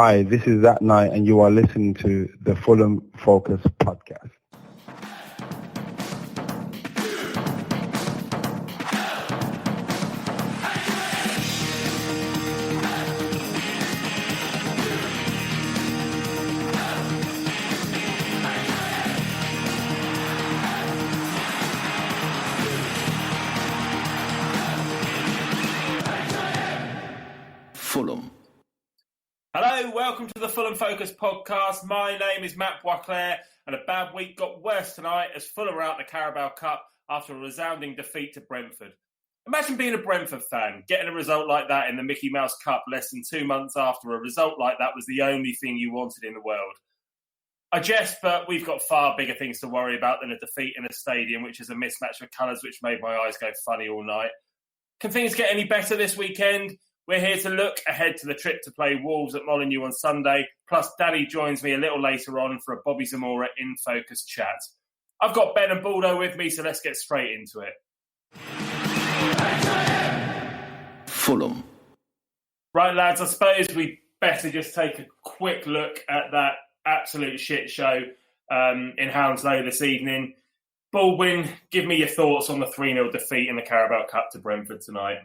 Hi, this is That Night, and you are listening to the Fulham Focus podcast. Fulham. Hello, welcome to the Fulham Focus podcast. My name is Matt Boisclair, and a bad week got worse tonight as Fulham are out the Carabao Cup after a resounding defeat to Brentford. Imagine being a Brentford fan, getting a result like that in the Mickey Mouse Cup less than 2 months after a result like that was the only thing you wanted in the world. I jest, but we've got far bigger things to worry about than a defeat in a stadium, which is a mismatch of colours which made my eyes go funny all night. Can things get any better this weekend? We're here to look ahead to the trip to play Wolves at Molineux on Sunday. Plus, Danny joins me a little later on for a Bobby Zamora in Focus chat. I've got Ben and Baldo with me, so let's get straight into it. Fulham. Right, lads, I suppose we better just take a quick look at that absolute shit show in Hounslow this evening. Baldwin, give me your thoughts on the 3-0 defeat in the Carabao Cup to Brentford tonight.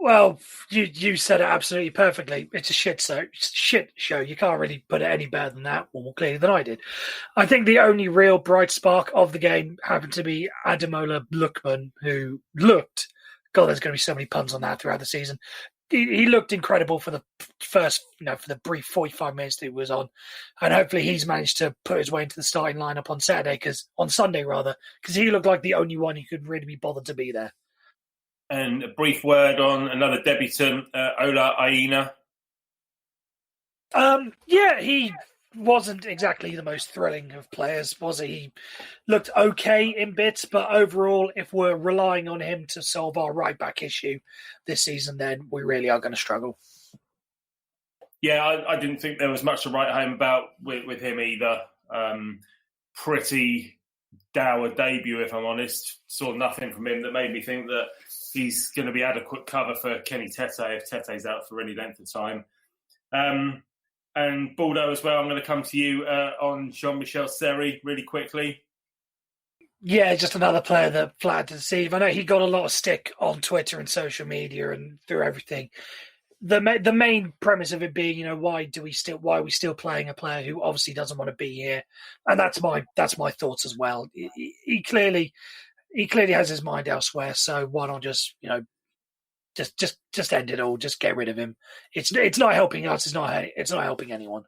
Well, you said it absolutely perfectly. It's a shit show. You can't really put it any better than that, or more clearly than I did. I think the only real bright spark of the game happened to be Ademola Lookman, who looked, God, there's going to be so many puns on that throughout the season. He looked incredible for the first, for the brief 45 minutes that he was on. And hopefully he's managed to put his way into the starting lineup on Sunday, because he looked like the only one who could really be bothered to be there. And a brief word on another debutant, Ola Aina. He wasn't exactly the most thrilling of players, was he? He looked okay in bits, but overall, if we're relying on him to solve our right-back issue this season, then we really are going to struggle. Yeah, I didn't think there was much to write home about with him either. Pretty dour debut, if I'm honest. Saw nothing from him that made me think that he's going to be adequate cover for Kenny Tete if Tete's out for any length of time. And Baldo as well, I'm going to come to you on Jean-Michel Seri really quickly. Yeah, just another player that flattered to deceive. I know he got a lot of stick on Twitter and social media and through everything. The main premise of it being, why are we still playing a player who obviously doesn't want to be here? And that's my thoughts as well. He clearly has his mind elsewhere, so why not just end it all, just get rid of him. It's not helping us, it's not helping anyone.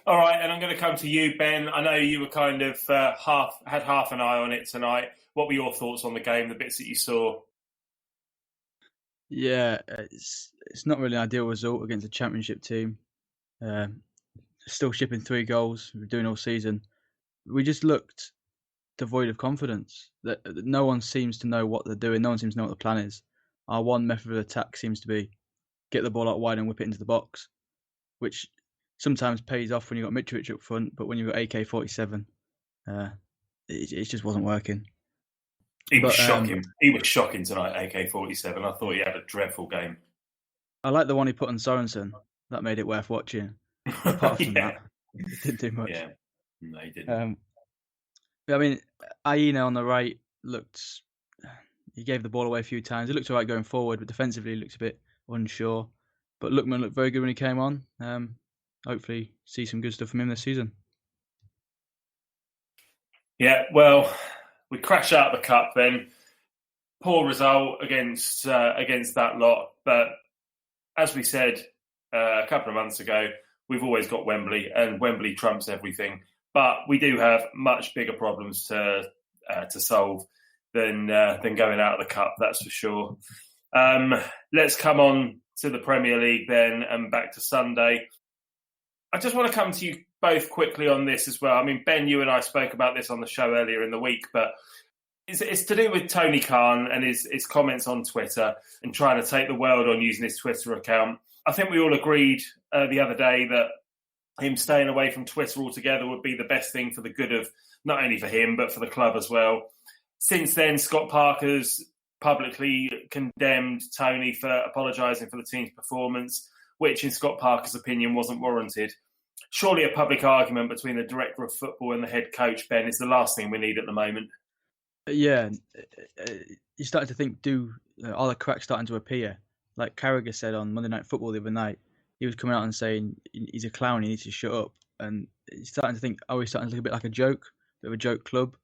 All right, and I'm going to come to you, Ben. I know you were kind of had half an eye on it tonight. What were your thoughts on the game, the bits that you saw? Yeah, it's not really an ideal result against a championship team. Still shipping 3 goals, we're doing all season. We just looked devoid of confidence. That no one seems to know what they're doing. No one seems to know what the plan is. Our one method of attack seems to be get the ball out wide and whip it into the box, which sometimes pays off when you've got Mitrovic up front, but when you've got AK-47, it just wasn't working. He was shocking. He was shocking tonight, AK-47. I thought he had a dreadful game. I like the one he put on Sorensen. That made it worth watching. Apart from that, it didn't do much. Yeah, no, he didn't. I mean, Aina on the right he gave the ball away a few times. He looked all right going forward, but defensively he looked a bit unsure. But Lookman looked very good when he came on. Hopefully see some good stuff from him this season. Yeah, well, we crash out the cup then. Poor result against that lot. But as we said a couple of months ago, we've always got Wembley, and Wembley trumps everything. But we do have much bigger problems to solve than going out of the cup, that's for sure. Let's come on to the Premier League then and back to Sunday. I just want to come to you both quickly on this as well. I mean, Ben, you and I spoke about this on the show earlier in the week, but it's to do with Tony Khan and his comments on Twitter and trying to take the world on using his Twitter account. I think we all agreed the other day that him staying away from Twitter altogether would be the best thing for the good of not only for him, but for the club as well. Since then, Scott Parker's publicly condemned Tony for apologising for the team's performance. which in Scott Parker's opinion wasn't warranted. Surely a public argument between the director of football and the head coach, Ben, is the last thing we need at the moment. Yeah, you started to think, are the cracks starting to appear? Like Carragher said on Monday Night Football the other night, he was coming out and saying he's a clown, he needs to shut up. And he's starting to think, he's starting to look a bit like a joke, a bit of a joke club.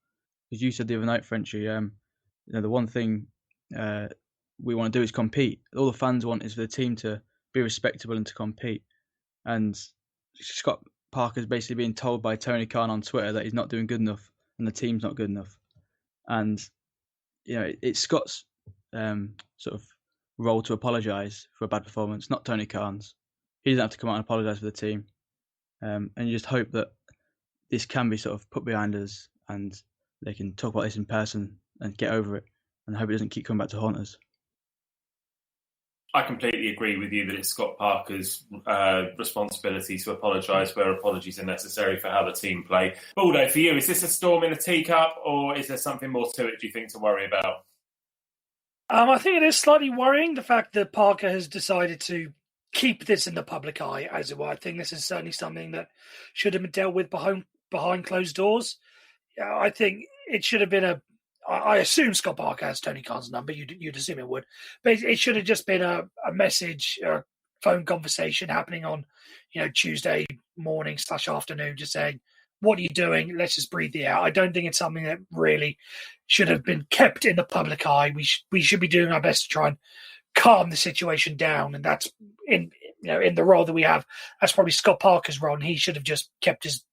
Because you said the other night, Frenchy, the one thing we want to do is compete. All the fans want is for the team to be respectable and to compete. And Scott Parker's basically being told by Tony Khan on Twitter that he's not doing good enough and the team's not good enough. And it's Scott's sort of role to apologise for a bad performance, not Tony Khan's. He doesn't have to come out and apologise for the team. And you just hope that this can be sort of put behind us and they can talk about this in person and get over it. And I hope it doesn't keep coming back to haunt us. I completely agree with you that it's Scott Parker's responsibility to apologise where apologies are necessary for how the team play. Baldo, for you, is this a storm in a teacup or is there something more to it, do you think, to worry about? I think it is slightly worrying, the fact that Parker has decided to keep this in the public eye, as it were. I think this is certainly something that should have been dealt with behind closed doors. I think it should have been I assume Scott Parker has Tony Khan's number. You'd assume it would. But it should have just been a message, a phone conversation happening on, Tuesday morning / afternoon, just saying, what are you doing? Let's just breathe the air. I don't think it's something that really should have been kept in the public eye. We should be doing our best to try and calm the situation down. And that's in the role that we have. That's probably Scott Parker's role. And he should have just kept his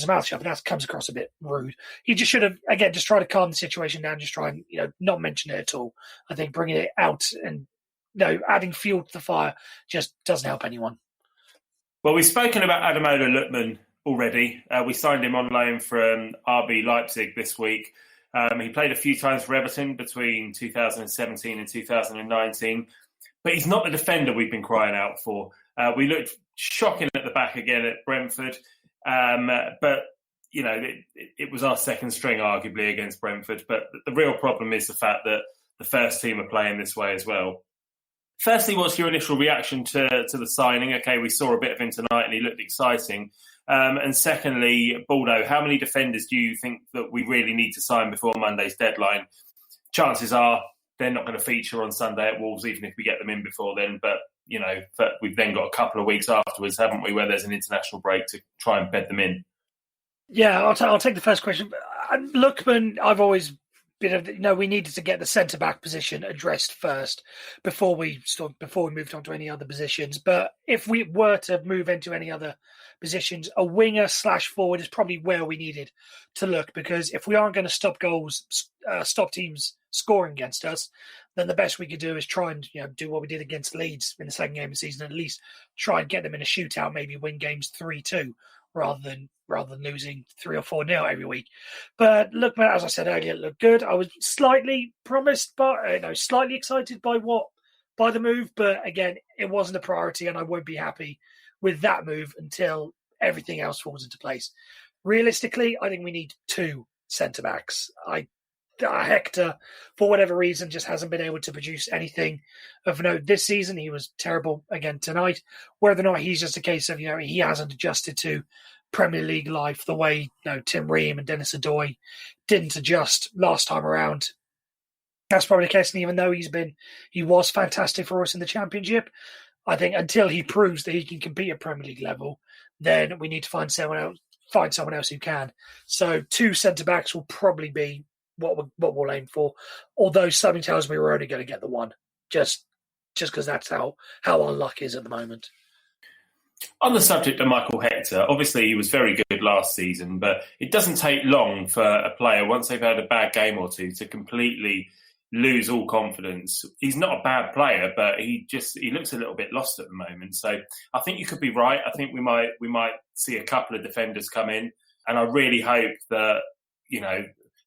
mouth shut, but that comes across a bit rude. He just should have, again, just try to calm the situation down, just try and, not mention it at all. I think bringing it out and, adding fuel to the fire just doesn't help anyone. Well, we've spoken about Ademola Lookman already. We signed him on loan from RB Leipzig this week. He played a few times for Everton between 2017 and 2019, but he's not the defender we've been crying out for. We looked shocking at the back again at Brentford. But, it was our second string, arguably, against Brentford. But the real problem is the fact that the first team are playing this way as well. Firstly, what's your initial reaction to the signing? Okay, we saw a bit of him tonight and he looked exciting. And secondly, Baldo, how many defenders do you think that we really need to sign before Monday's deadline? Chances are they're not going to feature on Sunday at Wolves, even if we get them in before then. But we've then got a couple of weeks afterwards, haven't we, where there's an international break to try and bed them in. Yeah, I'll take the first question. Lookman, I've always been we needed to get the centre-back position addressed first before we moved on to any other positions. But if we were to move into any other positions, a winger / forward is probably where we needed to look, because if we aren't going to stop teams scoring against us, then the best we could do is try and do what we did against Leeds in the second game of the season, at least try and get them in a shootout, maybe win games 3-2 rather than losing 3 or 4-0 every week. But look, as I said earlier, it looked good. I was slightly slightly excited by the move, but again, it wasn't a priority, and I won't be happy with that move until everything else falls into place. Realistically, I think we need 2 centre backs. Hector, for whatever reason, just hasn't been able to produce anything of note this season. He was terrible again tonight. Whether or not he's just a case of, he hasn't adjusted to Premier League life the way, Tim Ream and Dennis Adoy didn't adjust last time around. That's probably the case. And even though he was fantastic for us in the Championship, I think until he proves that he can compete at Premier League level, then we need to find someone else who can. So 2 centre-backs will probably be what we'll aim for, although something tells me we're only going to get the 1, just because that's how our luck is at the moment. On the subject of Michael Hector, obviously he was very good last season, but it doesn't take long for a player, once they've had a bad game or two, to completely lose all confidence. He's not a bad player, but he looks a little bit lost at the moment. So I think you could be right. I think we might see a couple of defenders come in, and I really hope that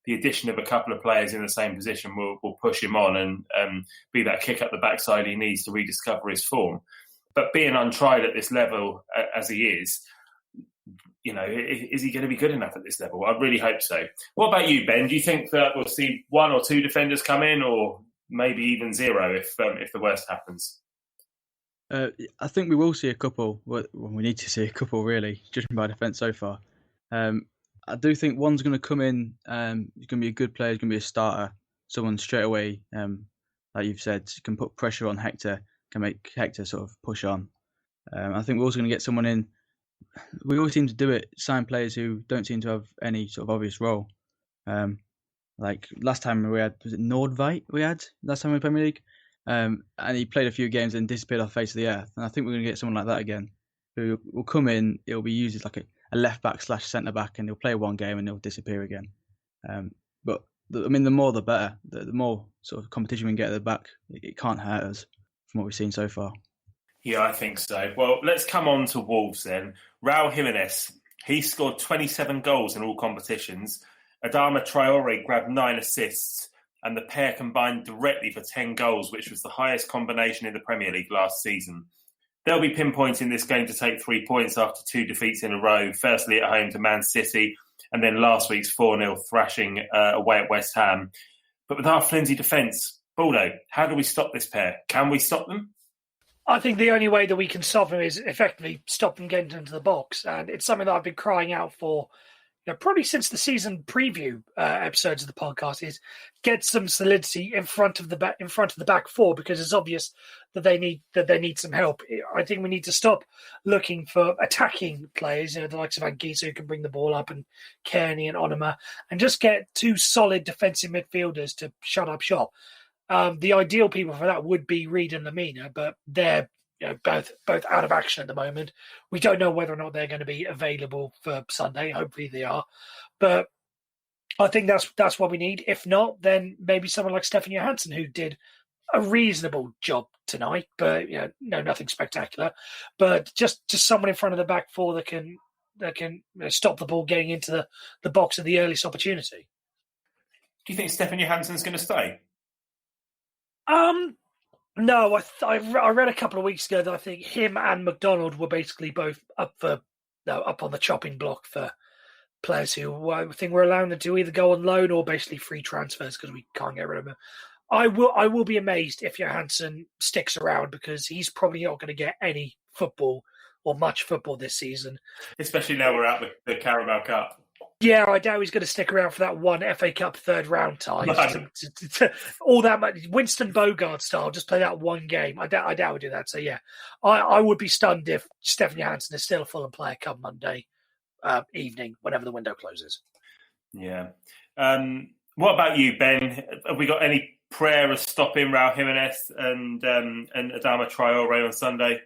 the addition of a couple of players in the same position will push him on and be that kick up the backside he needs to rediscover his form. But being untried at this level as he is, is he going to be good enough at this level? I really hope so. What about you, Ben? Do you think that we'll see 1 or 2 defenders come in, or maybe even 0 if the worst happens? I think we will see a couple. Well, we need to see a couple, really, judging by defence so far. I do think one's going to come in. He's going to be a good player. He's going to be a starter. Someone straight away, like you've said, can put pressure on Hector, can make Hector sort of push on. I think we're also going to get someone in. We always seem to do it, sign players who don't seem to have any sort of obvious role. Like last time we had, was it Nordveit we had last time in the Premier League? And he played a few games and disappeared off the face of the earth. And I think we're going to get someone like that again, who will come in, it'll be used as like a left back / centre back, and he'll play one game and he'll disappear again. But the more the better. The more sort of competition we can get at the back, it can't hurt us from what we've seen so far. Yeah, I think so. Well, let's come on to Wolves then. Raul Jimenez, he scored 27 goals in all competitions. Adama Traore grabbed 9 assists, and the pair combined directly for 10 goals, which was the highest combination in the Premier League last season. They'll be pinpointing this game to take 3 points after 2 defeats in a row, firstly at home to Man City, and then last week's 4-0 thrashing away at West Ham. But with our flimsy defence, Baldo, how do we stop this pair? Can we stop them? I think the only way that we can stop them is effectively stop them getting into the box. And it's something that I've been crying out for, probably since the season preview episodes of the podcast, is get some solidity in front of the back four, because it's obvious that they need some help. I think we need to stop looking for attacking players, the likes of Anguissa, who can bring the ball up, and Kearney and Onuma, and just get 2 solid defensive midfielders to shut up shop. The ideal people for that would be Reed and Lamina, but they're both out of action at the moment. We don't know whether or not they're going to be available for Sunday. Hopefully they are. But I think that's what we need. If not, then maybe someone like Stefan Johansson, who did a reasonable job tonight, but nothing spectacular. But just someone in front of the back four that can stop the ball getting into the box at the earliest opportunity. Do you think Stefan Johansson's going to stay? No, I read a couple of weeks ago that I think him and McDonald were basically both up on the chopping block for players who I think we're allowing them to either go on loan or basically free transfers because we can't get rid of them. I will be amazed if Johansson sticks around, because he's probably not going to get any football or much football this season. Especially now we're out the Carabao Cup. Yeah, I doubt he's going to stick around for that one FA Cup third round tie. No. All that much, Winston Bogart style, just play that one game. I doubt we'll do that. So yeah, I would be stunned if Stefan Johansson is still a Fulham player come Monday evening, whenever the window closes. Yeah. What about you, Ben? Have we got any prayer of stopping Raul Jimenez and Adama Traore on Sunday?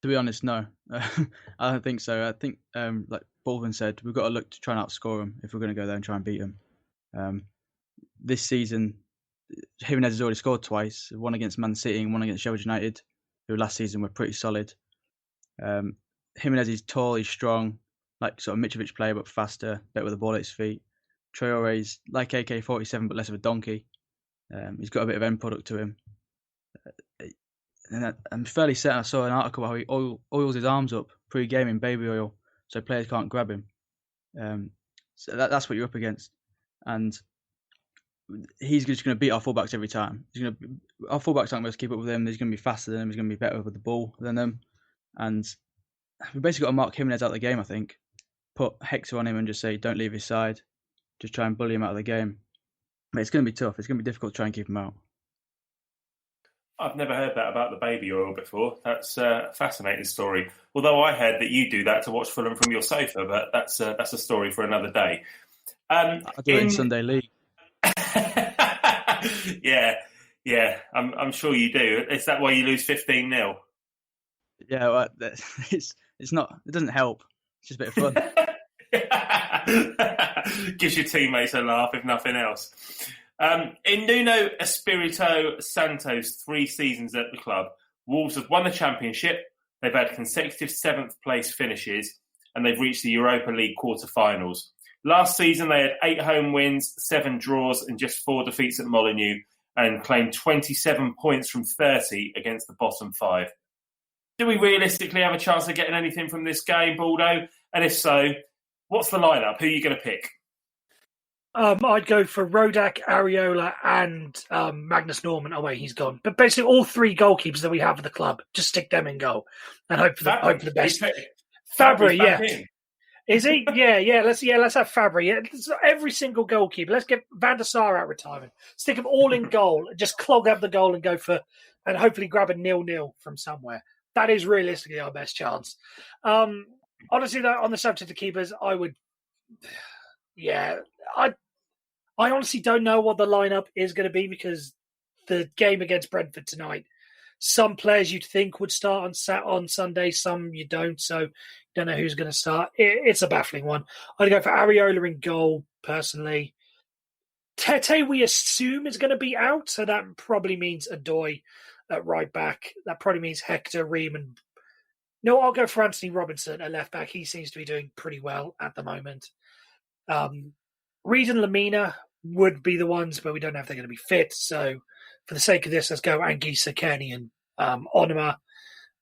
To be honest, no. I don't think so. I think, like Baldwin said, we've got to look to try and outscore them if we're going to go there and try and beat them. This season, Jimenez has already scored twice, one against Man City and one against Sheffield United, who last season were pretty solid. Jimenez is tall, he's strong, like sort of Mitrovic player, but faster, better with the ball at his feet. Traore's like AK-47, but less of a donkey. He's got a bit of end product to him. And I'm fairly certain I saw an article how he oils his arms up pre-game in baby oil, so players can't grab him. So that's what you're up against. And he's just going to beat our fullbacks every time. Our fullbacks aren't going to keep up with him. He's going to be faster than them. He's going to be better with the ball than them. And we've basically got to mark Jimenez out of the game, I think. Put Hector on him and just say, don't leave his side. Just try and bully him out of the game. But it's going to be tough. It's going to be difficult to try and keep him out. I've never heard that about the baby oil before. That's a fascinating story. Although I heard that you do that to watch Fulham from your sofa, but that's a story for another day. I do it in Sunday League. Yeah. I'm sure you do. Is that why you lose 15-0? Yeah, well, it's not. It doesn't help. It's just a bit of fun. Gives your teammates a laugh, if nothing else. In Nuno Espirito Santo's 3 seasons at the club, Wolves have won the Championship, they've had consecutive 7th place finishes, and they've reached the Europa League quarter-finals. Last season, they had 8 home wins, 7 draws, and just 4 defeats at Molineux, and claimed 27 points from 30 against the bottom 5. Do we realistically have a chance of getting anything from this game, Baldo? And if so, what's the lineup? Who are you going to pick? I'd go for Rodak, Areola, and Magnus Norman. Oh wait, he's gone. But basically, all three goalkeepers that we have at the club, just stick them in goal and hope for the best. Fabry, yeah. Is he? Yeah. Let's have Fabry. Yeah, every single goalkeeper. Let's get Van der Sar out retirement. Stick them all in goal. Just clog up the goal and go for, and hopefully grab a 0-0 from somewhere. That is realistically our best chance. Honestly, though, on the subject of keepers, I would. Yeah, I honestly don't know what the lineup is going to be because the game against Brentford tonight. Some players you'd think would start on Sunday, some you don't. So you don't know who's going to start. It's a baffling one. I'd go for Areola in goal, personally. Tete, we assume, is going to be out. So that probably means Dannyboi at right back. That probably means Hector, Ream, and... No, I'll go for Anthony Robinson at left back. He seems to be doing pretty well at the moment. Reed and Lamina would be the ones, but we don't know if they're going to be fit. So for the sake of this, let's go Anguissa, Kearney, and Onuma.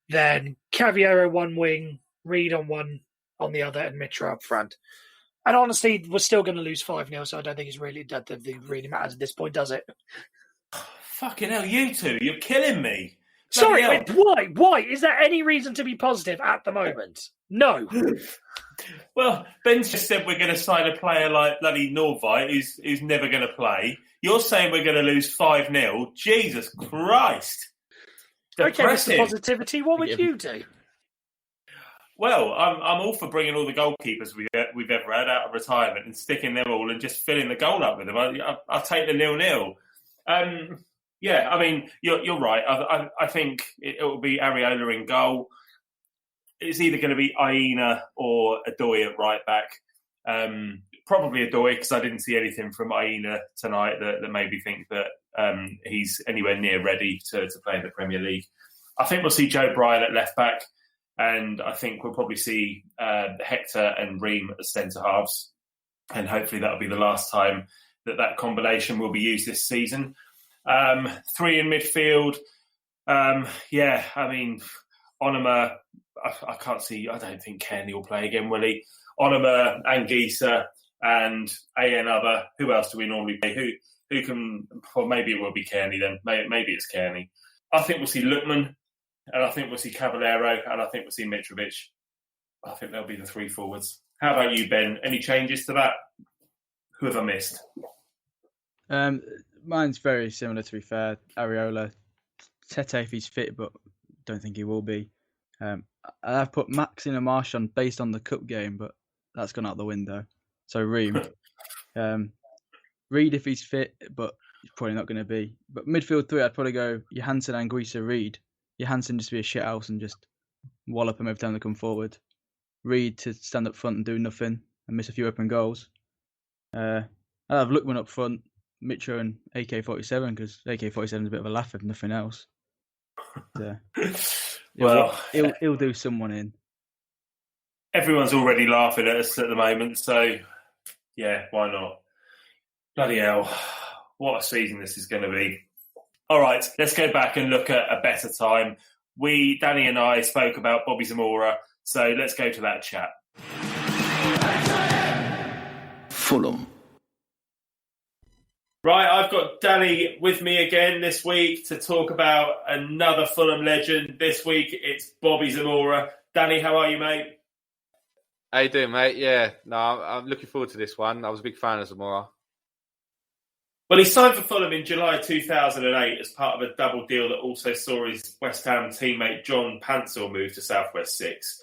Then Cavallero one wing, Reed on one on the other, and Mitra up front. And honestly, we're still going to lose 5-0, so I don't think it's really that really matters at this point, does it? Fucking hell, you two, you're killing me. Sorry, wait, why? Why? Is there any reason to be positive at the moment? No. Well, Ben's just said we're going to sign a player like bloody Norvite who's never going to play. You're saying we're going to lose 5-0. Jesus Christ. Okay, Mr. Positivity, what would you do? Well, I'm all for bringing all the goalkeepers we've ever had out of retirement and sticking them all and just filling the goal up with them. I'll take the 0-0. Yeah, I mean, you're right. I think it will be Areola in goal. It's either going to be Aina or Dannyboi at right back. Probably Dannyboi because I didn't see anything from Aina tonight that made me think that he's anywhere near ready to play in the Premier League. I think we'll see Joe Bryan at left back, and I think we'll probably see Hector and Ream as centre halves, and hopefully that'll be the last time that combination will be used this season. 3 in midfield. Yeah, I mean, Onuma, I can't see, I don't think Kearney will play again, will he? Onuma, Anguissa, and another. Who else do we normally play? Who can, well, maybe it will be Kearney then. Maybe it's Kearney. I think we'll see Lookman, and I think we'll see Cavallero, and I think we'll see Mitrovic. I think they'll be the 3 forwards. How about you, Ben? Any changes to that? Who have I missed? Mine's very similar, to be fair. Areola, Tete if he's fit, but don't think he will be. I've put Max in a Marsh on based on the cup game, but that's gone out the window. So Ream. Reed if he's fit, but he's probably not going to be. But midfield 3, I'd probably go Johansson, Anguissa, Reed. Johansson just be a shithouse and just wallop him every time they come forward. Reed to stand up front and do nothing and miss a few open goals. I'd have Lookman up front, Mitro and AK-47 because AK-47 is a bit of a laugh if nothing else. Well, he'll do someone in. Everyone's already laughing at us at the moment, so yeah, why not? Bloody hell, what a season this is going to be. All right, let's go back and look at a better time. Danny and I spoke about Bobby Zamora, so let's go to that chat. Fulham. Right, I've got Danny with me again this week to talk about another Fulham legend. This week, it's Bobby Zamora. Danny, how are you, mate? How you doing, mate? Yeah, no, I'm looking forward to this one. I was a big fan of Zamora. Well, he signed for Fulham in July 2008 as part of a double deal that also saw his West Ham teammate John Pansel move to South West 6.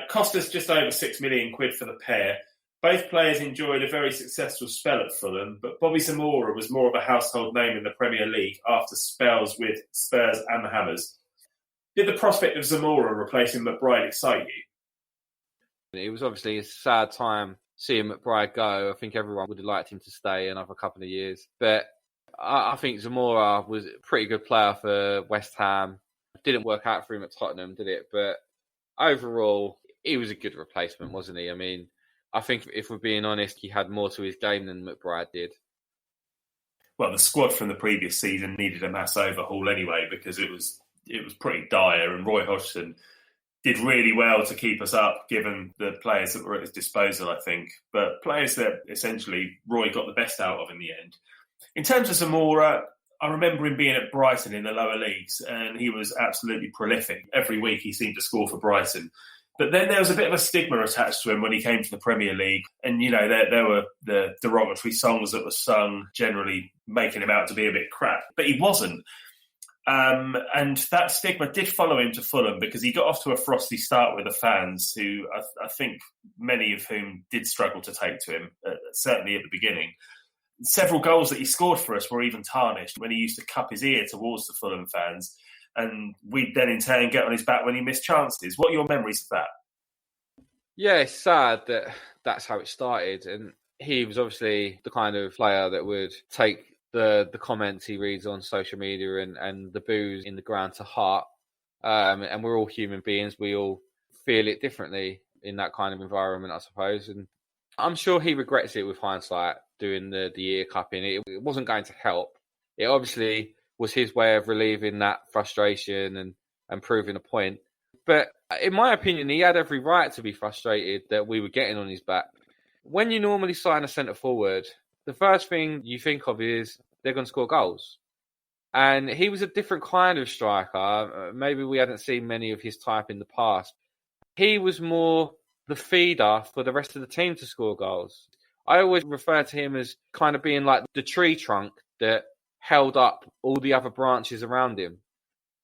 Cost us just over £6 million for the pair. Both players enjoyed a very successful spell at Fulham, but Bobby Zamora was more of a household name in the Premier League after spells with Spurs and the Hammers. Did the prospect of Zamora replacing McBride excite you? It was obviously a sad time seeing McBride go. I think everyone would have liked him to stay another couple of years. But I think Zamora was a pretty good player for West Ham. Didn't work out for him at Tottenham, did it? But overall, he was a good replacement, wasn't he? I mean, I think if we're being honest, he had more to his game than McBride did. Well, the squad from the previous season needed a mass overhaul anyway because it was pretty dire, and Roy Hodgson did really well to keep us up, given the players that were at his disposal, I think. But players that essentially Roy got the best out of in the end. In terms of Zamora, I remember him being at Brighton in the lower leagues, and he was absolutely prolific. Every week he seemed to score for Brighton. But then there was a bit of a stigma attached to him when he came to the Premier League. And, there were the derogatory songs that were sung, generally making him out to be a bit crap. But he wasn't. And that stigma did follow him to Fulham because he got off to a frosty start with the fans, who I think many of whom did struggle to take to him, certainly at the beginning. Several goals that he scored for us were even tarnished when he used to cup his ear towards the Fulham fans, and we'd then in turn get on his back when he missed chances. What are your memories of that? Yeah, it's sad that that's how it started, and he was obviously the kind of player that would take the comments he reads on social media and the boos in the ground to heart. And we're all human beings. We all feel it differently in that kind of environment, I suppose. And I'm sure he regrets it with hindsight, doing the ear cupping. It wasn't going to help. It obviously was his way of relieving that frustration and proving a point. But in my opinion, he had every right to be frustrated that we were getting on his back. When you normally sign a centre forward, the first thing you think of is they're going to score goals. And he was a different kind of striker. Maybe we hadn't seen many of his type in the past. He was more the feeder for the rest of the team to score goals. I always refer to him as kind of being like the tree trunk that held up all the other branches around him.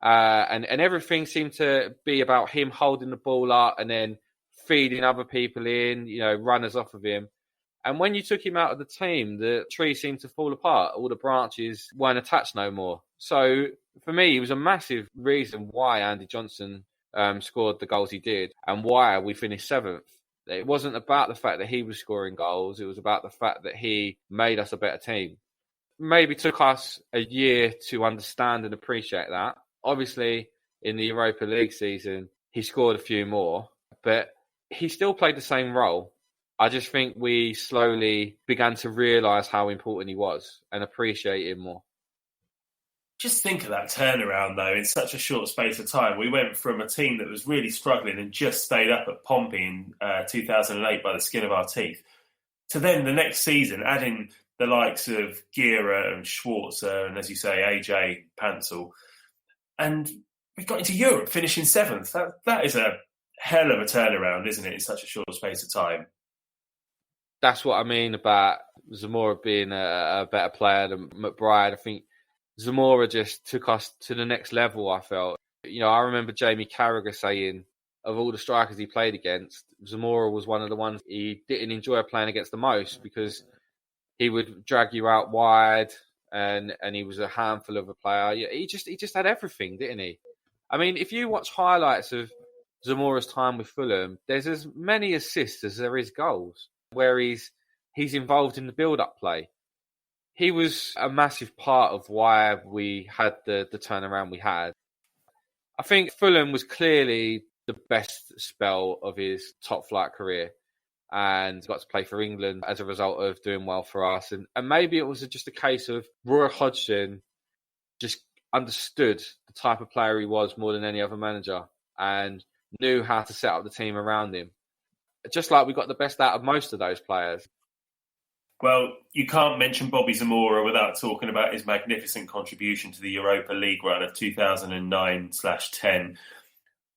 And everything seemed to be about him holding the ball up and then feeding other people in, runners off of him. And when you took him out of the team, the tree seemed to fall apart. All the branches weren't attached no more. So for me, he was a massive reason why Andy Johnson scored the goals he did and why we finished 7th. It wasn't about the fact that he was scoring goals. It was about the fact that he made us a better team. Maybe took us a year to understand and appreciate that. Obviously, in the Europa League season, he scored a few more, but he still played the same role. I just think we slowly began to realise how important he was and appreciate him more. Just think of that turnaround, though, in such a short space of time. We went from a team that was really struggling and just stayed up at Pompey in 2008 by the skin of our teeth, to then the next season adding the likes of Gira and Schwarzer and, as you say, AJ, Pansel. And we got into Europe, finishing 7th. That is a hell of a turnaround, isn't it, in such a short space of time? That's what I mean about Zamora being a better player than McBride. I think Zamora just took us to the next level, I felt. I remember Jamie Carragher saying, of all the strikers he played against, Zamora was one of the ones he didn't enjoy playing against the most because he would drag you out wide and he was a handful of a player. He just had everything, didn't he? I mean, if you watch highlights of Zamora's time with Fulham, there's as many assists as there is goals, where he's involved in the build-up play. He was a massive part of why we had the turnaround we had. I think Fulham was clearly the best spell of his top-flight career and got to play for England as a result of doing well for us. And maybe it was just a case of Roy Hodgson just understood the type of player he was more than any other manager and knew how to set up the team around him. Just like we got the best out of most of those players. Well, you can't mention Bobby Zamora without talking about his magnificent contribution to the Europa League run of 2009/10.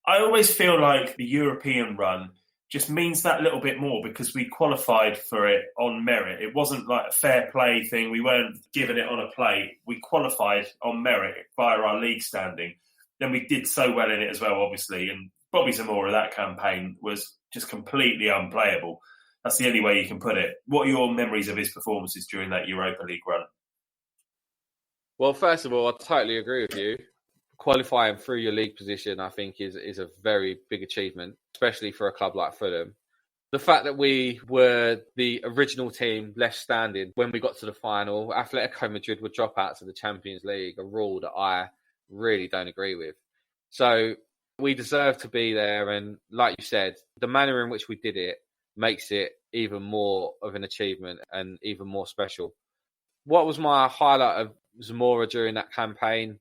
I always feel like the European run just means that little bit more because we qualified for it on merit. It wasn't like a fair play thing. We weren't given it on a plate. We qualified on merit via our league standing. Then we did so well in it as well, obviously. And Bobby Zamora, that campaign was just completely unplayable. That's the only way you can put it. What are your memories of his performances during that Europa League run? Well, first of all, I totally agree with you. Qualifying through your league position, I think, is a very big achievement, especially for a club like Fulham. The fact that we were the original team left standing when we got to the final, Atletico Madrid would drop out to the Champions League, a rule that I really don't agree with. So we deserve to be there. And like you said, the manner in which we did it makes it even more of an achievement and even more special. What was my highlight of Zamora during that campaign?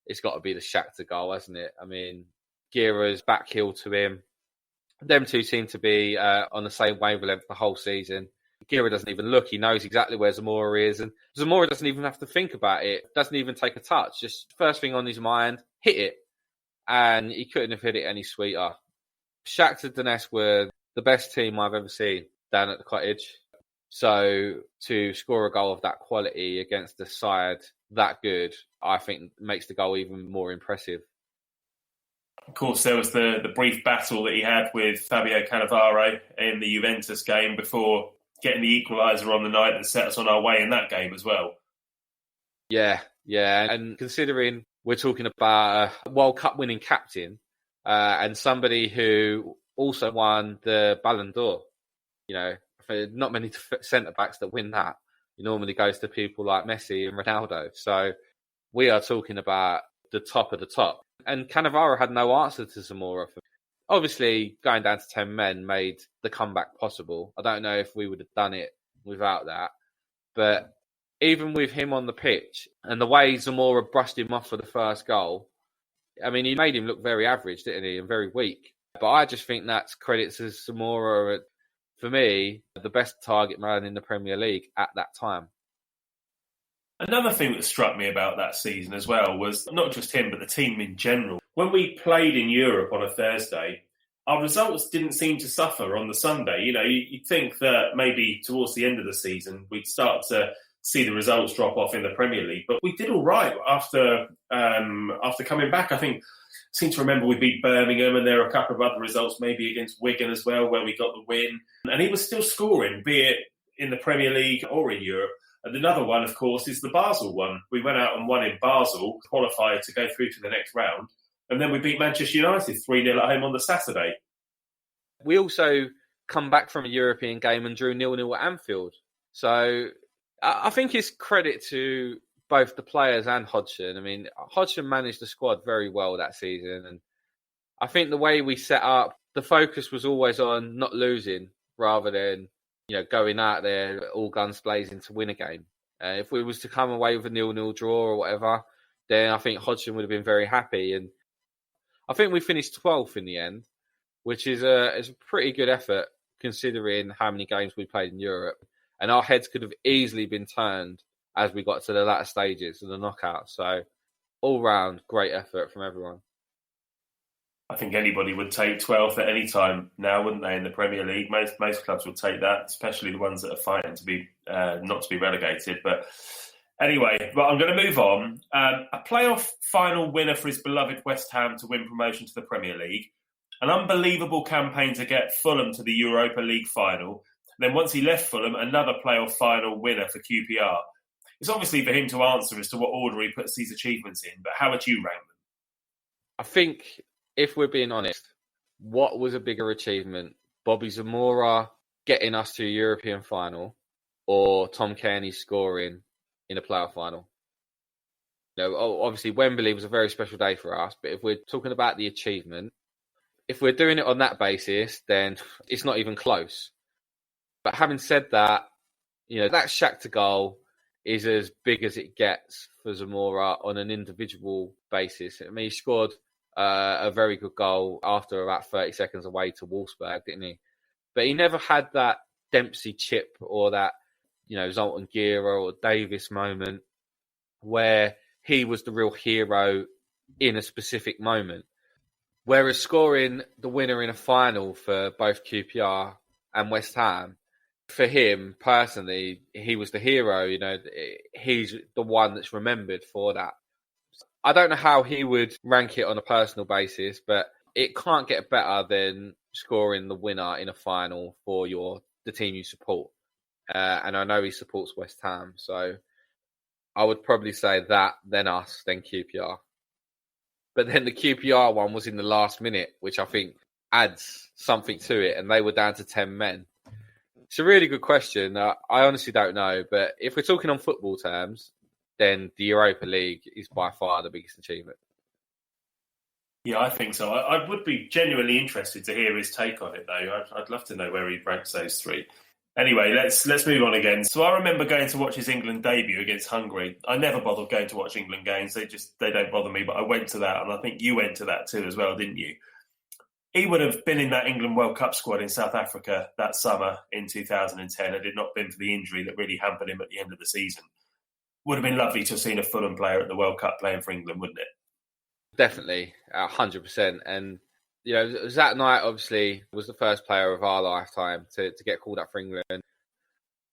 It's got to be the Shakhtar goal, hasn't it? I mean, Gira's back heel to him. Them two seem to be on the same wavelength the whole season. Gira doesn't even look. He knows exactly where Zamora is. And Zamora doesn't even have to think about it. Doesn't even take a touch. Just first thing on his mind, hit it. And he couldn't have hit it any sweeter. Shakhtar Donetsk were the best team I've ever seen down at the Cottage. So to score a goal of that quality against a side that good, I think makes the goal even more impressive. Of course, there was the brief battle that he had with Fabio Cannavaro in the Juventus game before getting the equaliser on the night that set us on our way in that game as well. Yeah. And considering we're talking about a World Cup winning captain and somebody who also won the Ballon d'Or, not many centre-backs that win that. It normally goes to people like Messi and Ronaldo. So we are talking about the top of the top. And Cannavaro had no answer to Zamora. Obviously, going down to 10 men made the comeback possible. I don't know if we would have done it without that. But even with him on the pitch and the way Zamora brushed him off for the first goal, I mean, he made him look very average, didn't he? And very weak. But I just think that's credit to Zamora, for me, the best target man in the Premier League at that time. Another thing that struck me about that season as well was not just him, but the team in general. When we played in Europe on a Thursday, our results didn't seem to suffer on the Sunday. You'd think that maybe towards the end of the season, we'd start to see the results drop off in the Premier League. But we did all right after coming back. I seem to remember we beat Birmingham, and there were a couple of other results, maybe against Wigan as well, where we got the win. And he was still scoring, be it in the Premier League or in Europe. And another one, of course, is the Basel one. We went out and won in Basel, qualified to go through to the next round. And then we beat Manchester United 3-0 at home on the Saturday. We also come back from a European game and drew 0-0 at Anfield. So I think it's credit to both the players and Hodgson. I mean, Hodgson managed the squad very well that season. And I think the way we set up, the focus was always on not losing rather than going out there all guns blazing to win a game. If we was to come away with a 0-0 draw or whatever, then I think Hodgson would have been very happy. And I think we finished 12th in the end, which is a pretty good effort considering how many games we played in Europe. And our heads could have easily been turned as we got to the latter stages of the knockout. So all round, great effort from everyone. I think anybody would take 12th at any time now, wouldn't they, in the Premier League? Most clubs would take that, especially the ones that are fighting to be not to be relegated. But anyway, I'm going to move on. A playoff final winner for his beloved West Ham to win promotion to the Premier League. An unbelievable campaign to get Fulham to the Europa League final. Then once he left Fulham, another playoff final winner for QPR. It's obviously for him to answer as to what order he puts these achievements in, but how would you rank them? I think, if we're being honest, what was a bigger achievement? Bobby Zamora getting us to a European final or Tom Cairney scoring in a playoff final? Obviously Wembley was a very special day for us, but if we're talking about the achievement, if we're doing it on that basis, then it's not even close. But having said that, that Shakhtar goal is as big as it gets for Zamora on an individual basis. I mean, he scored a very good goal after about 30 seconds away to Wolfsburg, didn't he? But he never had that Dempsey chip or that, Zoltan Gira or Davis moment where he was the real hero in a specific moment. Whereas scoring the winner in a final for both QPR and West Ham, for him personally, he was the hero. He's the one that's remembered for that. I don't know how he would rank it on a personal basis, but it can't get better than scoring the winner in a final for the team you support. And I know he supports West Ham, so I would probably say that, then us, then QPR. But then the QPR one was in the last minute, which I think adds something to it, and they were down to 10 men. It's a really good question. I honestly don't know, but if we're talking on football terms, then the Europa League is by far the biggest achievement. Yeah, I think so. I would be genuinely interested to hear his take on it, though. I'd love to know where he ranks those three. Anyway, let's move on again. So I remember going to watch his England debut against Hungary. I never bothered going to watch England games. They don't bother me, but I went to that, and I think you went to that too as well, didn't you? He would have been in that England World Cup squad in South Africa that summer in 2010 had it not been for the injury that really hampered him at the end of the season. Would have been lovely to have seen a Fulham player at the World Cup playing for England, wouldn't it? Definitely, 100%. And, that night obviously was the first player of our lifetime to get called up for England.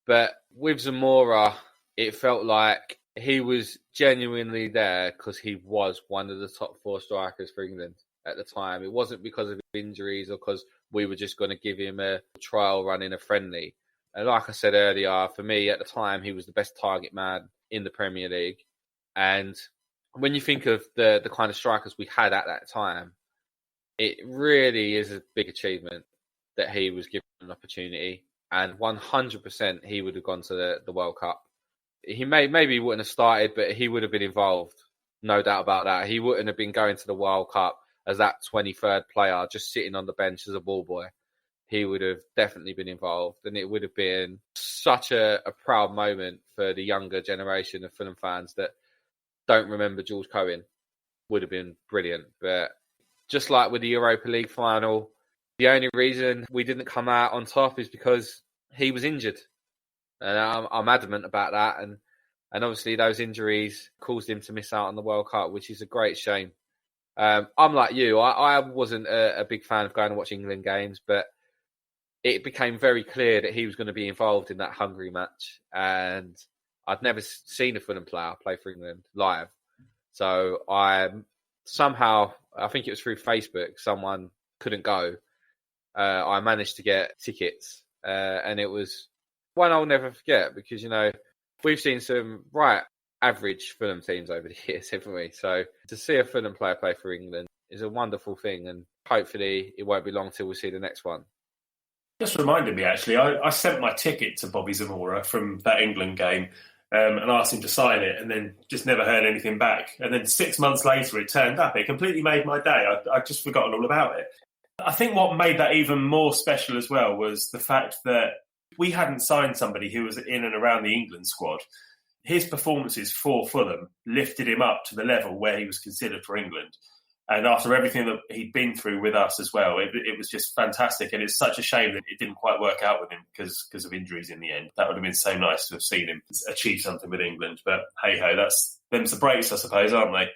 But with Zamora, it felt like he was genuinely there because he was one of the top 4 strikers for England at the time. It wasn't because of injuries or because we were just going to give him a trial run in a friendly. And like I said earlier, for me at the time, he was the best target man in the Premier League. And when you think of the kind of strikers we had at that time, it really is a big achievement that he was given an opportunity. And 100% he would have gone to the World Cup. He maybe wouldn't have started, but he would have been involved. No doubt about that. He wouldn't have been going to the World Cup as that 23rd player, just sitting on the bench as a ball boy. He would have definitely been involved. And it would have been such a proud moment for the younger generation of Fulham fans that don't remember George Cohen. Would have been brilliant. But just like with the Europa League final, the only reason we didn't come out on top is because he was injured. And I'm adamant about that. And obviously those injuries caused him to miss out on the World Cup, which is a great shame. I'm like you. I wasn't a big fan of going to watch England games, but it became very clear that he was going to be involved in that Hungary match. And I'd never seen a Fulham player play for England live. So I think it was through Facebook, someone couldn't go. I managed to get tickets. And it was one I'll never forget because, we've seen some right average Fulham teams over the years, haven't we? So to see a Fulham player play for England is a wonderful thing. And hopefully it won't be long till we see the next one. Just reminded me, actually, I sent my ticket to Bobby Zamora from that England game and asked him to sign it and then just never heard anything back. And then 6 months later, it turned up. It completely made my day. I'd just forgotten all about it. I think what made that even more special as well was the fact that we hadn't signed somebody who was in and around the England squad. His performances for Fulham lifted him up to the level where he was considered for England. And after everything that he'd been through with us as well, it was just fantastic. And it's such a shame that it didn't quite work out with him because of injuries in the end. That would have been so nice to have seen him achieve something with England. But hey-ho, them's the breaks, I suppose, aren't they?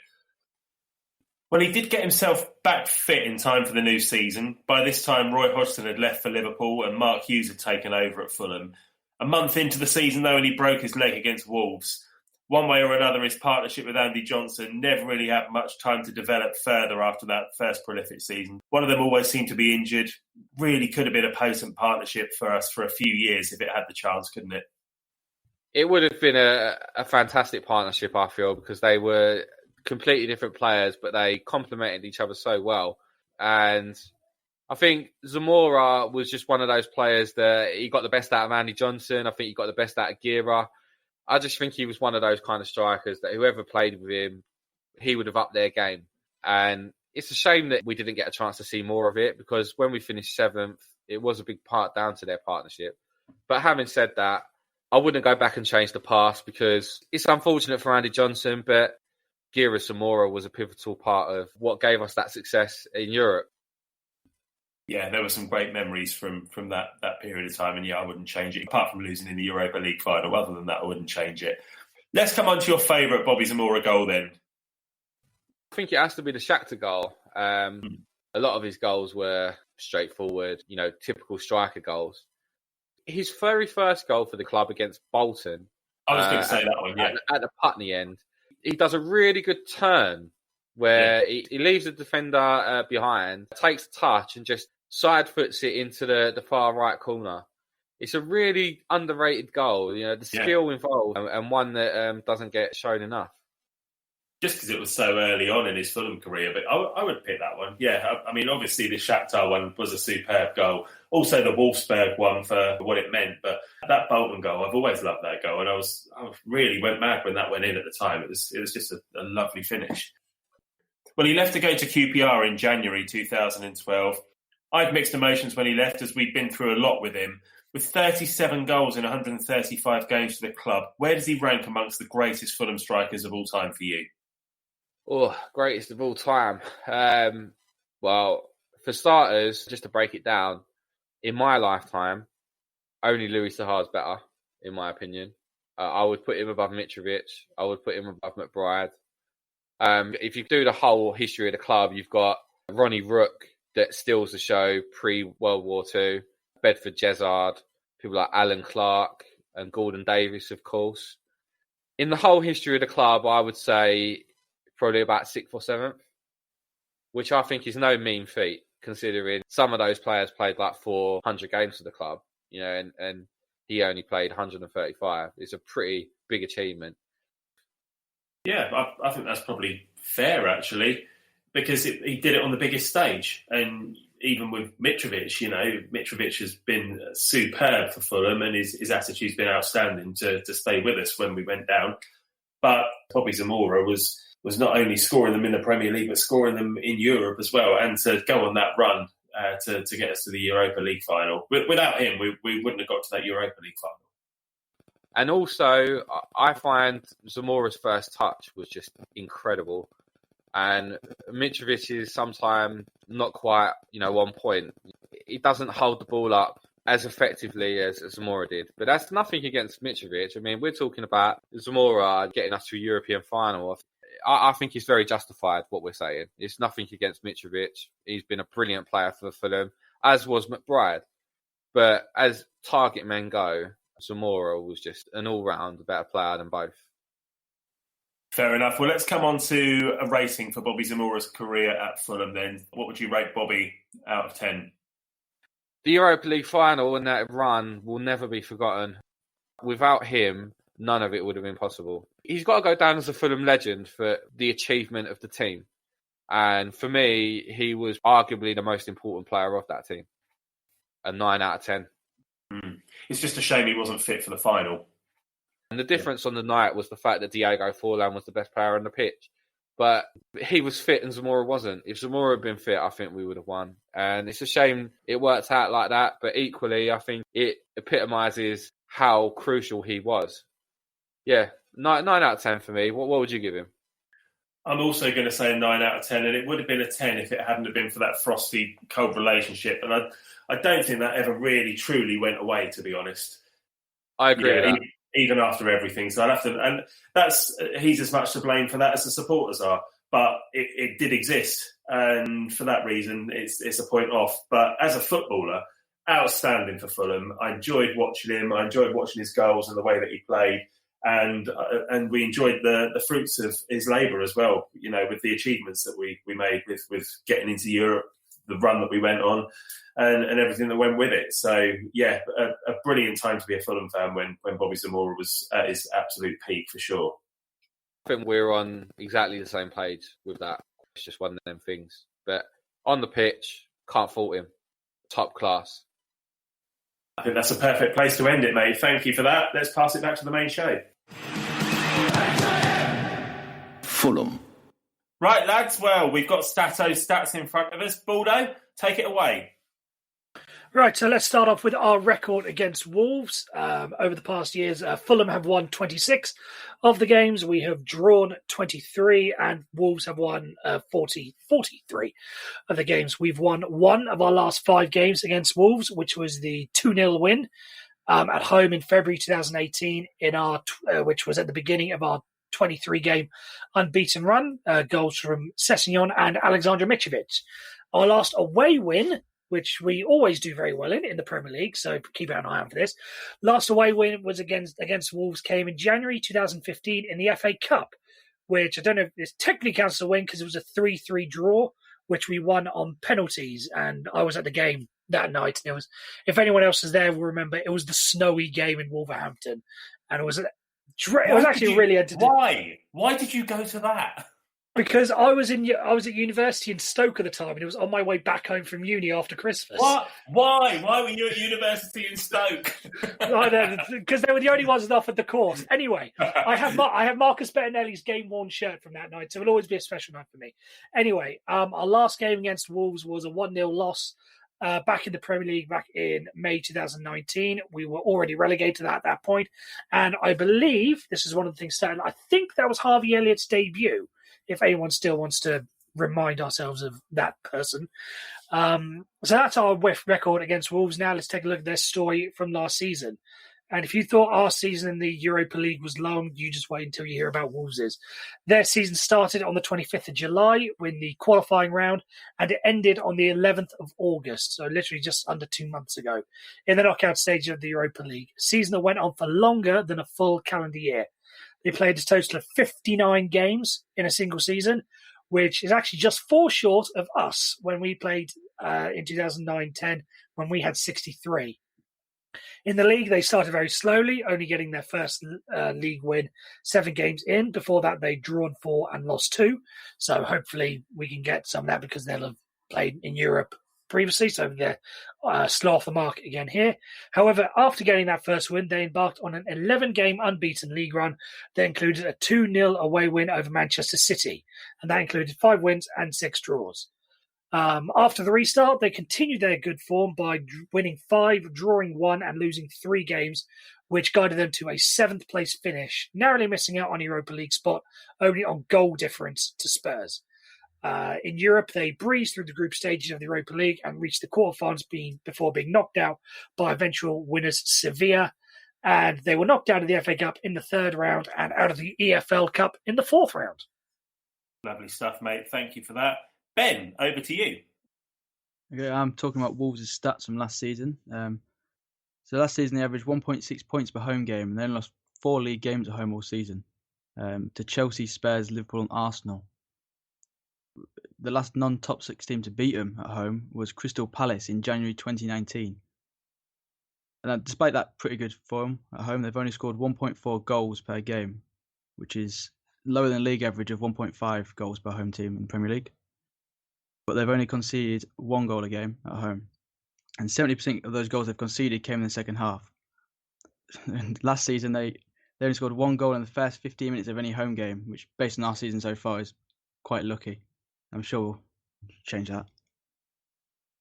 Well, he did get himself back fit in time for the new season. By this time, Roy Hodgson had left for Liverpool and Mark Hughes had taken over at Fulham. A month into the season, though, and he broke his leg against Wolves. One way or another, his partnership with Andy Johnson never really had much time to develop further after that first prolific season. One of them always seemed to be injured. Really could have been a potent partnership for us for a few years if it had the chance, couldn't it? It would have been a fantastic partnership, I feel, because they were completely different players, but they complemented each other so well. And I think Zamora was just one of those players that he got the best out of Andy Johnson. I think he got the best out of Gira. I just think he was one of those kind of strikers that whoever played with him, he would have upped their game. And it's a shame that we didn't get a chance to see more of it because when we finished 7th, it was a big part down to their partnership. But having said that, I wouldn't go back and change the past because it's unfortunate for Andy Johnson, but Gira Zamora was a pivotal part of what gave us that success in Europe. Yeah, there were some great memories from that period of time. And yeah, I wouldn't change it. Apart from losing in the Europa League final, other than that, I wouldn't change it. Let's come on to your favourite Bobby Zamora goal then. I think it has to be the Shakhtar goal. A lot of his goals were straightforward, typical striker goals. His very first goal for the club against Bolton. I was going to say that one, yeah. At the Putney end. He does a really good turn where he leaves the defender behind, takes a touch and just side foots it into the far right corner. It's a really underrated goal, the skill involved and one that doesn't get shown enough. Just because it was so early on in his Fulham career, but I would pick that one. Yeah, I mean, obviously the Shakhtar one was a superb goal. Also the Wolfsburg one for what it meant, but that Bolton goal, I've always loved that goal, and I really went mad when that went in at the time. It was just a lovely finish. Well, he left to go to QPR in January 2012. I had mixed emotions when he left, as we'd been through a lot with him. With 37 goals in 135 games for the club, where does he rank amongst the greatest Fulham strikers of all time for you? Oh, greatest of all time. Well, for starters, just to break it down, in my lifetime, only Louis Saha's better, in my opinion. I would put him above Mitrovic. I would put him above McBride. If you do the whole history of the club, you've got Ronnie Rook that steals the show pre-World War II, Bedford Jezard, people like Alan Clark and Gordon Davis, of course. In the whole history of the club, I would say probably about 6th or 7th, which I think is no mean feat, considering some of those players played like 400 games for the club, you know, and he only played 135. It's a pretty big achievement. Yeah, I think that's probably fair, actually, because he did it on the biggest stage. And even with Mitrovic, you know, Mitrovic has been superb for Fulham and his attitude's been outstanding to stay with us when we went down. But Bobby Zamora was not only scoring them in the Premier League, but scoring them in Europe as well. And to go on that run to get us to the Europa League final. Without him, we wouldn't have got to that Europa League final. And also, I find Zamora's first touch was just incredible. And Mitrovic is sometimes not quite, you know, on point. He doesn't hold the ball up as effectively as Zamora did. But that's nothing against Mitrovic. I mean, we're talking about Zamora getting us to a European final. I think it's very justified, what we're saying. It's nothing against Mitrovic. He's been a brilliant player for Fulham, as was McBride. But as target men go, Zamora was just an all-round better player than both. Fair enough. Well, let's come on to a rating for Bobby Zamora's career at Fulham then. What would you rate Bobby out of 10? The Europa League final and that run will never be forgotten. Without him, none of it would have been possible. He's got to go down as a Fulham legend for the achievement of the team. And for me, he was arguably the most important player of that team. A 9 out of 10. It's just a shame he wasn't fit for the final. And the difference on the night was the fact that Diego Forlan was the best player on the pitch. But he was fit and Zamora wasn't. If Zamora had been fit, I think we would have won. And it's a shame it worked out like that. But equally, I think it epitomises how crucial he was. Yeah, 9 out of 10 for me. What would you give him? I'm also going to say a 9 out of 10, and it would have been a 10 if it hadn't have been for that frosty, cold relationship. And I don't think that ever really, truly went away, to be honest. I agree with that. Even after everything. So I'd have to, and he's as much to blame for that as the supporters are. But it did exist, and for that reason, it's a point off. But as a footballer, outstanding for Fulham. I enjoyed watching him. I enjoyed watching his goals and the way that he played. And we enjoyed the fruits of his labour as well, you know, with the achievements that we made with getting into Europe, the run that we went on, and everything that went with it. So, yeah, a brilliant time to be a Fulham fan when Bobby Zamora was at his absolute peak, for sure. I think we're on exactly the same page with that. It's just one of them things. But on the pitch, can't fault him. Top class. I think that's a perfect place to end it, mate. Thank you for that. Let's pass it back to the main show. Fulham. Right, lads. Well, we've got Stato's stats in front of us. Baldo, take it away. Right, so let's start off with our record against Wolves. Over the past years, Fulham have won 26 of the games. We have drawn 23, and Wolves have won 43 of the games. We've won one of our last 5 games against Wolves, which was the 2-0 win at home in February 2018, which was at the beginning of our 23-game unbeaten run. Goals from Sessegnon and Alexander Mitrovic. Our last away win, which we always do very well in the Premier League, so keep an eye out for this. Last away win was against Wolves, came in January 2015 in the FA Cup, which I don't know if this technically counts as a win because it was a 3-3 draw, which we won on penalties, and I was at the game that night. It was, if anyone else is there will remember, it was the snowy game in Wolverhampton, and it was actually really entertaining. Why did you go to that? Because I was at university in Stoke at the time, and it was on my way back home from uni after Christmas. What? Why? Why were you at university in Stoke? Because they were the only ones that offered the course. Anyway, I have Marcus Bettinelli's game-worn shirt from that night, so it'll always be a special night for me. Anyway, our last game against Wolves was a 1-0 loss. back in the Premier League back in May 2019. We were already relegated at that point. And I believe this is one of the things that I think that was Harvey Elliott's debut, if anyone still wants to remind ourselves of that person. So that's our record against Wolves. Now let's take a look at their story from last season. And if you thought our season in the Europa League was long, you just wait until you hear about Wolves'. Their season started on the 25th of July in the qualifying round, and it ended on the 11th of August, so literally just under 2 months ago, in the knockout stage of the Europa League. A season that went on for longer than a full calendar year. They played a total of 59 games in a single season, which is actually just 4 short of us when we played in 2009-10, when we had 63. In the league, they started very slowly, only getting their first league win 7 games in. Before that, they'd drawn 4 and lost 2. So hopefully we can get some of that because they'll have played in Europe previously, so they're slow off the mark again here. However, after getting that first win, they embarked on an 11-game unbeaten league run that included a 2-0 away win over Manchester City, and that included 5 wins and 6 draws. After the restart, they continued their good form by winning 5, drawing 1, and losing 3 games, which guided them to a 7th place finish, narrowly missing out on a Europa League spot, only on goal difference to Spurs. In Europe, they breezed through the group stages of the Europa League and reached the quarterfinals before being knocked out by eventual winners Sevilla. And they were knocked out of the FA Cup in the 3rd round and out of the EFL Cup in the 4th round. Lovely stuff, mate. Thank you for that. Ben, over to you. Okay, I'm talking about Wolves' stats from last season. So last season they averaged 1.6 points per home game and then lost 4 league games at home all season to Chelsea, Spurs, Liverpool and Arsenal. The last non-top 6 team to beat them at home was Crystal Palace in January 2019. And despite that pretty good form at home, they've only scored 1.4 goals per game, which is lower than league average of 1.5 goals per home team in the Premier League. But they've only conceded 1 goal a game at home. And 70% of those goals they've conceded came in the second half. And last season, they only scored 1 goal in the first 15 minutes of any home game, which based on our season so far is quite lucky. I'm sure we'll change that.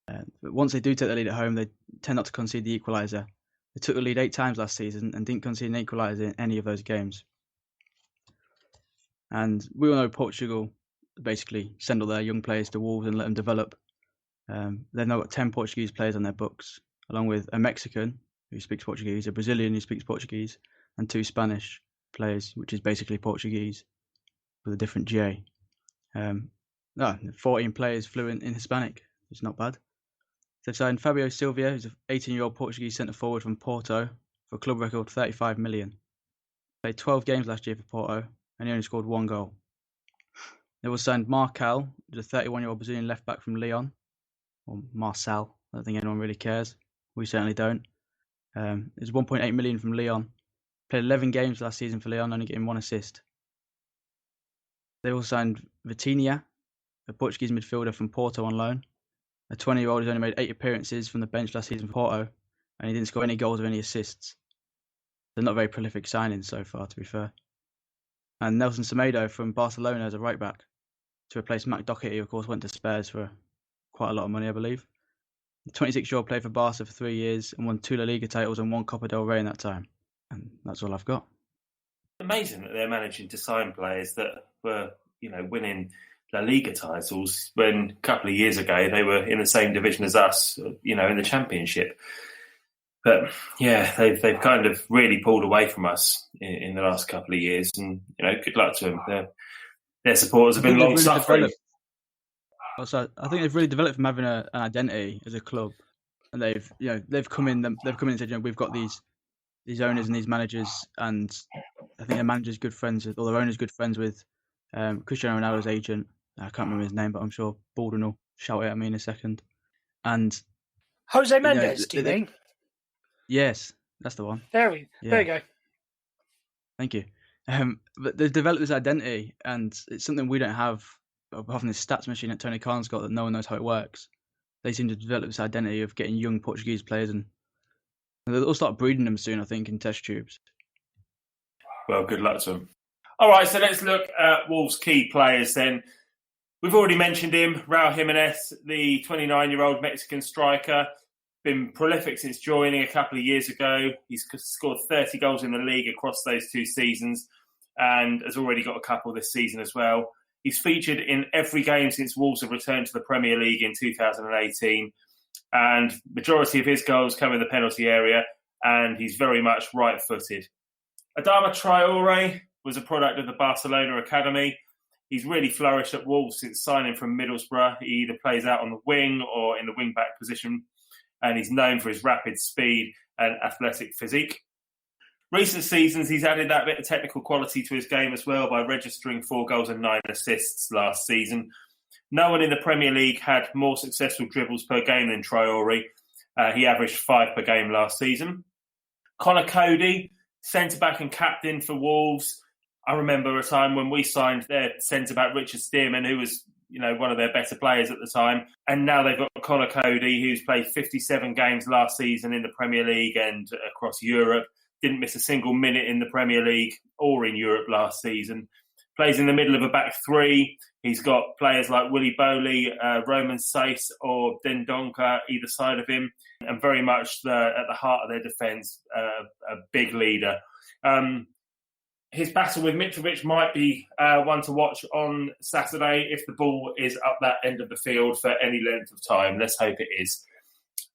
But once they do take the lead at home, they tend not to concede the equaliser. They took the lead 8 times last season and didn't concede an equaliser in any of those games. And we all know Portugal basically send all their young players to Wolves and let them develop. They've now got 10 Portuguese players on their books, along with a Mexican who speaks Portuguese, a Brazilian who speaks Portuguese, and 2 Spanish players, which is basically Portuguese with a different J. 14 players fluent in Hispanic. It's not bad. They've signed Fabio Silva, who's an 18-year-old Portuguese centre-forward from Porto, for a club record 35 million. Played 12 games last year for Porto, and he only scored 1 goal. They also signed Marcal, who's a 31-year-old Brazilian left-back from Lyon, or Marcel. I don't think anyone really cares. We certainly don't. It's 1.8 million from Lyon. Played 11 games last season for Lyon, only getting 1 assist. They also signed Vitinha, a Portuguese midfielder from Porto on loan. A 20-year-old who's only made 8 appearances from the bench last season for Porto, and he didn't score any goals or any assists. They're not very prolific signings so far, to be fair. And Nelson Semedo from Barcelona as a right-back to replace Matt Doherty, who of course went to Spurs for quite a lot of money, I believe. The 26-year-old played for Barca for 3 years and won 2 La Liga titles and 1 Copa del Rey in that time. And that's all I've got. Amazing that they're managing to sign players that were, winning La Liga titles when a couple of years ago they were in the same division as us, in the Championship. But yeah, they've kind of really pulled away from us in the last couple of years, and good luck to them. Their supporters have been long suffering. Also, I think they've really developed from having an identity as a club, and they've come in and said, we've got these owners and these managers, and I think their manager's good friends with, or their owner's good friends with Cristiano Ronaldo's agent. I can't remember his name, but I'm sure Baldwin will shout it at me in a second. And Jose Mendes, do you mean? Yes, that's the one. There you go. Thank you. But they've developed this identity, and it's something we don't have. Apart from this stats machine that Tony Khan's got, that no one knows how it works. They seem to develop this identity of getting young Portuguese players, and they'll start breeding them soon, I think, in test tubes. Well, good luck to them. All right, so let's look at Wolves' key players then. We've already mentioned him, Raul Jimenez, the 29-year-old Mexican striker. Been prolific since joining a couple of years ago. He's scored 30 goals in the league across those 2 seasons and has already got a couple this season as well. He's featured in every game since Wolves have returned to the Premier League in 2018. And majority of his goals come in the penalty area, and he's very much right-footed. Adama Traore was a product of the Barcelona Academy. He's really flourished at Wolves since signing from Middlesbrough. He either plays out on the wing or in the wing-back position, and he's known for his rapid speed and athletic physique. Recent seasons, he's added that bit of technical quality to his game as well by registering 4 goals and 9 assists last season. No one in the Premier League had more successful dribbles per game than Traore. He averaged 5 per game last season. Conor Cody, centre-back and captain for Wolves. I remember a time when we signed their centre-back, Richard Stearman, who was one of their better players at the time. And now they've got Conor Cody, who's played 57 games last season in the Premier League and across Europe. Didn't miss a single minute in the Premier League or in Europe last season. Plays in the middle of a back 3. He's got players like Willy Bowley, Roman Saiss or Dendonka either side of him, and very much at the heart of their defence, a big leader. His battle with Mitrovic might be one to watch on Saturday if the ball is up that end of the field for any length of time. Let's hope it is.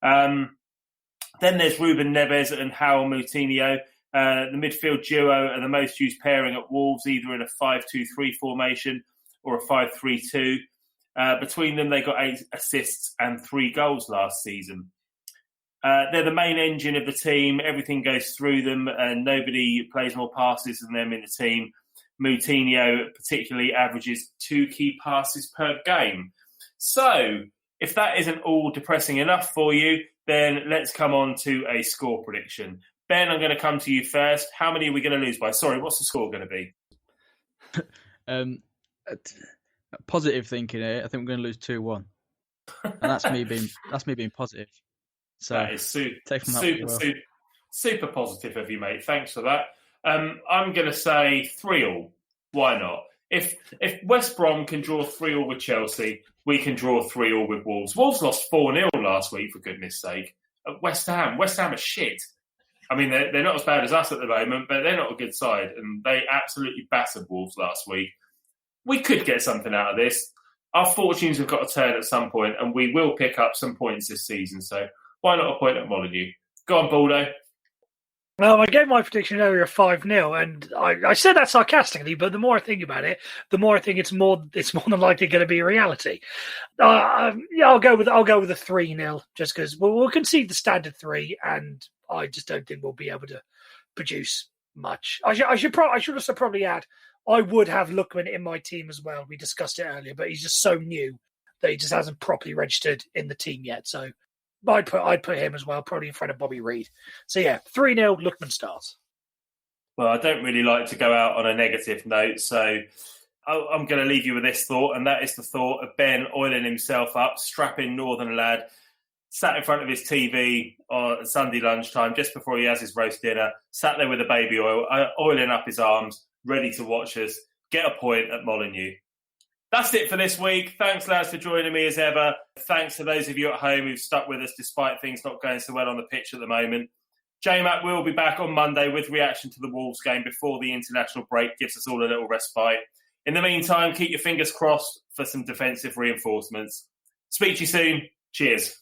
Then there's Ruben Neves and Raul Moutinho. The midfield duo are the most used pairing at Wolves, either in a 5-2-3 formation or a 5-3-2. Between them, they got 8 assists and 3 goals last season. They're the main engine of the team. Everything goes through them, and nobody plays more passes than them in the team. Moutinho particularly averages 2 key passes per game. So, if that isn't all depressing enough for you, then let's come on to a score prediction. Ben, I'm going to come to you first. How many are we going to lose by? Sorry, what's the score going to be? Positive thinking here. I think we're going to lose 2-1, and that's me being positive. So that is super positive of you, mate. Thanks for that. I'm going to say 3-3. Why not? If West Brom can draw 3-3 with Chelsea, we can draw 3-3 with Wolves. Wolves lost 4-0 last week, for goodness sake. At West Ham are shit. I mean, they're not as bad as us at the moment, but they're not a good side, and they absolutely battered Wolves last week. We could get something out of this. Our fortunes have got to turn at some point, and we will pick up some points this season. So why not a point at Molyneux? Go on, Baldo. Well, I gave my prediction earlier 5-0, and I said that sarcastically, but the more I think about it, the more I think it's more than likely going to be a reality. I'll go with a 3-0, just because we'll concede the standard 3, and I just don't think we'll be able to produce much. I should also probably add, I would have Lookman in my team as well. We discussed it earlier, but he's just so new that he just hasn't properly registered in the team yet. So I'd put him as well, probably in front of Bobby Reid. So yeah, 3-0, Lookman starts. Well, I don't really like to go out on a negative note, so I'm going to leave you with this thought, and that is the thought of Ben oiling himself up, strapping northern lad, sat in front of his TV on Sunday lunchtime, just before he has his roast dinner, sat there with a baby oil, oiling up his arms, ready to watch us get a point at Molyneux. That's it for this week. Thanks, lads, for joining me as ever. Thanks to those of you at home who've stuck with us despite things not going so well on the pitch at the moment. J-Mac will be back on Monday with reaction to the Wolves game before the international break gives us all a little respite. In the meantime, keep your fingers crossed for some defensive reinforcements. Speak to you soon. Cheers.